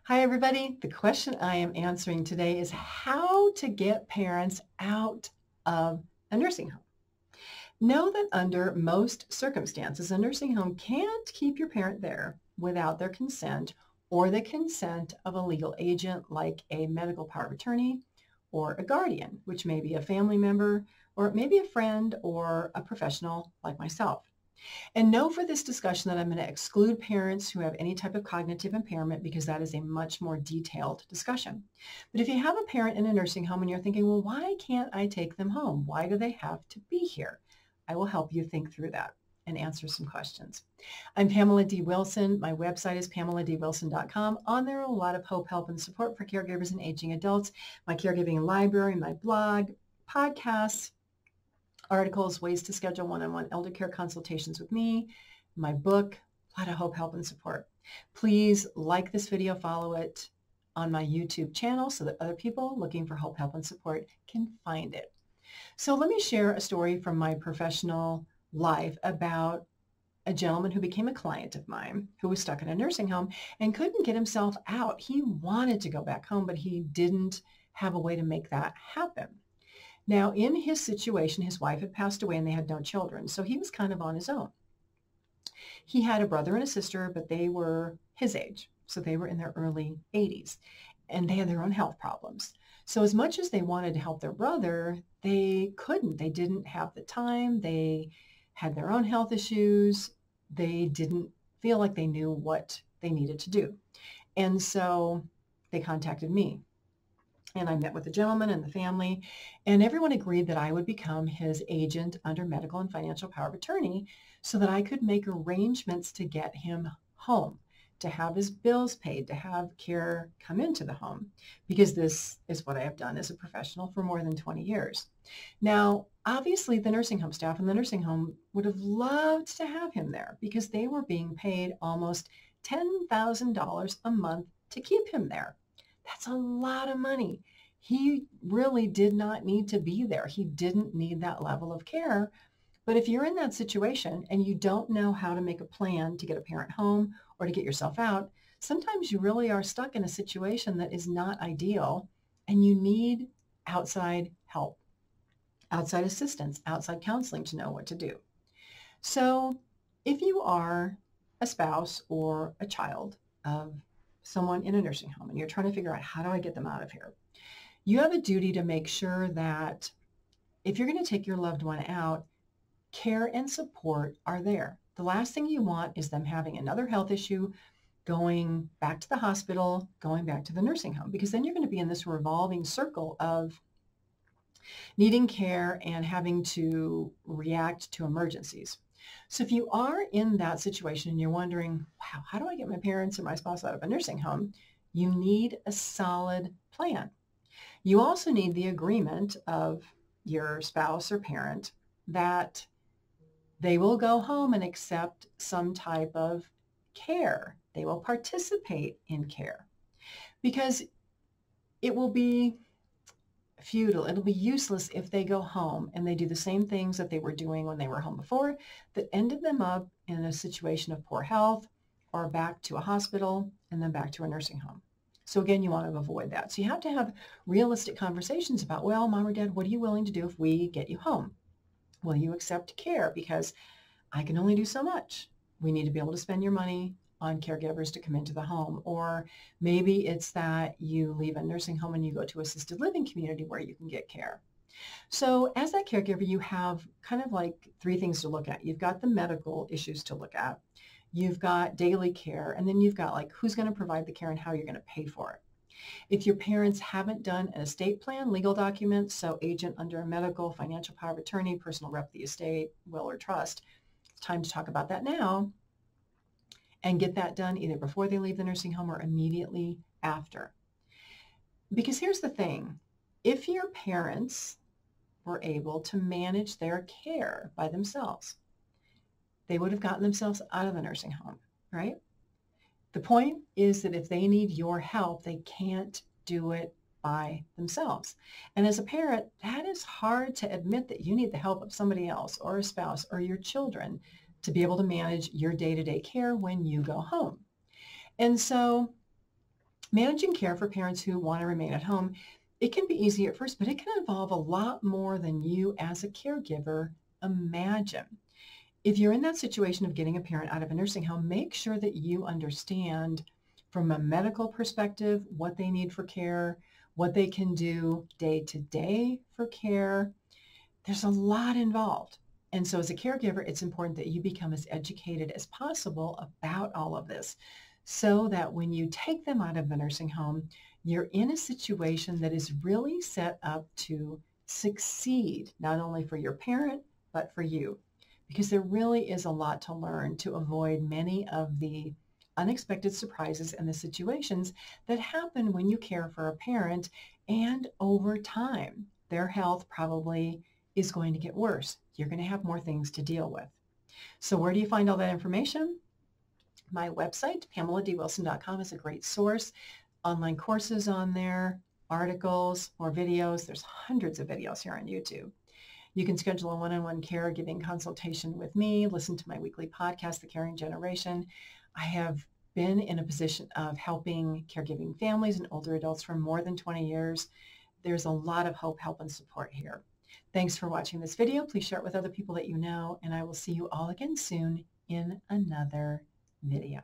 Hi, everybody. The question I am answering today is how to get parents out of a nursing home. Know that under most circumstances, a nursing home can't keep your parent there without their consent or the consent of a legal agent like a medical power of attorney or a guardian, which may be a family member or it may be a friend or a professional like myself. And know for this discussion that I'm going to exclude parents who have any type of cognitive impairment because that is a much more detailed discussion. But if you have a parent in a nursing home and you're thinking, well, why can't I take them home? Why do they have to be here? I will help you think through that and answer some questions. I'm Pamela D Wilson. My website is PamelaDWilson.com. On there are a lot of hope, help, and support for caregivers and aging adults. My caregiving library, my blog, podcasts, articles, ways to schedule one-on-one eldercare consultations with me, my book, a lot of hope, help, and support. Please like this video, follow it on my YouTube channel so that other people looking for hope, help, and support can find it. So let me share a story from my professional life about a gentleman who became a client of mine who was stuck in a nursing home and couldn't get himself out. He wanted to go back home, but he didn't have a way to make that happen. Now, in his situation, his wife had passed away and they had no children, so he was kind of on his own. He had a brother and a sister, but they were his age, so they were in their early 80s, and they had their own health problems. So as much as they wanted to help their brother, they couldn't. They didn't have the time. They had their own health issues. They didn't feel like they knew what they needed to do. And so they contacted me. And I met with the gentleman and the family, and everyone agreed that I would become his agent under medical and financial power of attorney so that I could make arrangements to get him home, to have his bills paid, to have care come into the home, because this is what I have done as a professional for more than 20 years. Now, obviously, the nursing home staff in the nursing home would have loved to have him there because they were being paid almost $10,000 a month to keep him there. That's a lot of money. He really did not need to be there. He didn't need that level of care. But if you're in that situation and you don't know how to make a plan to get a parent home or to get yourself out, sometimes you really are stuck in a situation that is not ideal and you need outside help, outside assistance, outside counseling to know what to do. So if you are a spouse or a child of someone in a nursing home and you're trying to figure out how do I get them out of here, you have a duty to make sure that if you're going to take your loved one out, care and support are there. The last thing you want is them having another health issue, going back to the hospital, going back to the nursing home, because then you're going to be in this revolving circle of needing care and having to react to emergencies. So if you are in that situation and you're wondering, wow, how do I get my parents or my spouse out of a nursing home? You need a solid plan. You also need the agreement of your spouse or parent that they will go home and accept some type of care. They will participate in care because it will be futile. It'll be useless if they go home and they do the same things that they were doing when they were home before that ended them up in a situation of poor health or back to a hospital and then back to a nursing home. So again, you want to avoid that. So you have to have realistic conversations about, well, mom or dad, what are you willing to do if we get you home? Will you accept care? Because I can only do so much. We need to be able to spend your money on caregivers to come into the home. Or maybe it's that you leave a nursing home and you go to assisted living community where you can get care. So as that caregiver, you have kind of like three things to look at. You've got the medical issues to look at. You've got daily care, and then you've got like who's going to provide the care and how you're going to pay for it. If your parents haven't done an estate plan, legal documents, so agent under a medical, financial power of attorney, personal rep of the estate, will or trust, it's time to talk about that now and get that done either before they leave the nursing home or immediately after. Because here's the thing, if your parents were able to manage their care by themselves, they would have gotten themselves out of the nursing home, right? The point is that if they need your help, they can't do it by themselves. And as a parent, that is hard to admit that you need the help of somebody else or a spouse or your children to be able to manage your day-to-day care when you go home. And so Managing care for parents who want to remain at home, it can be easy at first, but it can involve a lot more than you as a caregiver imagine. If you're in that situation of getting a parent out of a nursing home, make sure that you understand from a medical perspective what they need for care, what they can do day to day for care. There's a lot involved. And so as a caregiver, it's important that you become as educated as possible about all of this so that when you take them out of the nursing home, you're in a situation that is really set up to succeed, not only for your parent, but for you. Because there really is a lot to learn to avoid many of the unexpected surprises and the situations that happen when you care for a parent, and over time, their health probably is going to get worse. You're going to have more things to deal with. So where do you find all that information? My website, PamelaDWilson.com, is a great source. Online courses on there, articles, more videos. There's hundreds of videos here on YouTube. You can schedule a one-on-one caregiving consultation with me, listen to my weekly podcast, The Caring Generation. I have been in a position of helping caregiving families and older adults for more than 20 years. There's a lot of hope, help, and support here. Thanks for watching this video. Please share it with other people that you know, and I will see you all again soon in another video.